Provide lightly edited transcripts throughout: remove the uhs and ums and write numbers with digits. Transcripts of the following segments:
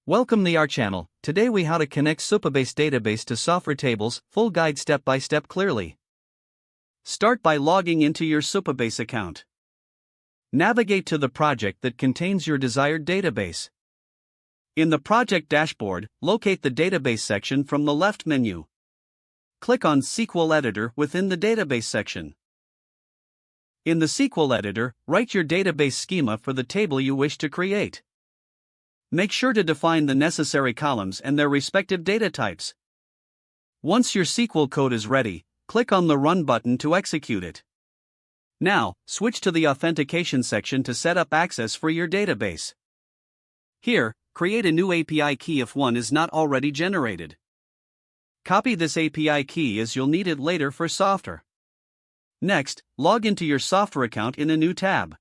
Welcome to our channel. Today we how to connect Supabase database to Softr tables, full guide step by step clearly. Start by logging into your Supabase account. Navigate to the project that contains your desired database. In the project dashboard, locate the database section from the left menu. Click on SQL Editor within the database section. In the SQL Editor, write your database schema for the table you wish to create. Make sure to define the necessary columns and their respective data types. Once your SQL code is ready, click on the Run button to execute it. Now, switch to the Authentication section to set up access for your database. Here, create a new API key if one is not already generated. Copy this API key as you'll need it later for Softr. Next, log into your Softr account in a new tab.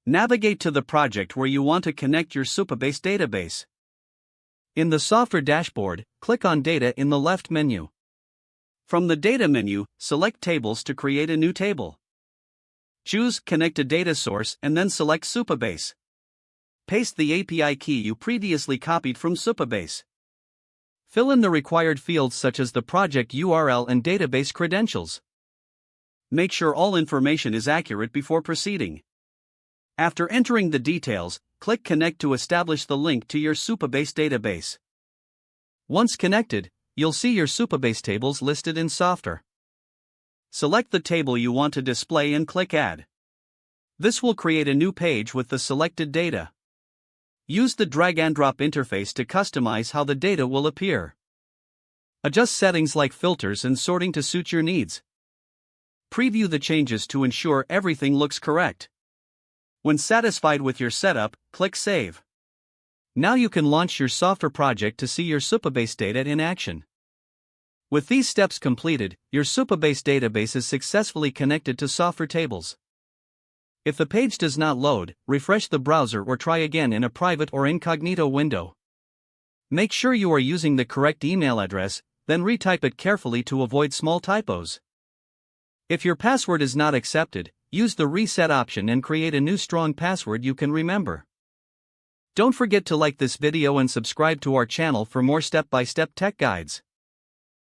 Navigate to the project where you want to connect your Supabase database. In the Softr dashboard, click on Data in the left menu. From the Data menu, select Tables to create a new table. Choose Connect a Data Source and then select Supabase. Paste the API key you previously copied from Supabase. Fill in the required fields such as the project URL and database credentials. Make sure all information is accurate before proceeding. After entering the details, click Connect to establish the link to your Supabase database. Once connected, you'll see your Supabase tables listed in Softr. Select the table you want to display and click Add. This will create a new page with the selected data. Use the drag and drop interface to customize how the data will appear. Adjust settings like filters and sorting to suit your needs. Preview the changes to ensure everything looks correct. When satisfied with your setup, click Save. Now you can launch your Softr project to see your Supabase data in action. With these steps completed, your Supabase database is successfully connected to Softr tables. If the page does not load, refresh the browser or try again in a private or incognito window. Make sure you are using the correct email address, then retype it carefully to avoid small typos. If your password is not accepted, use the reset option and create a new strong password you can remember. Don't forget to like this video and subscribe to our channel for more step-by-step tech guides.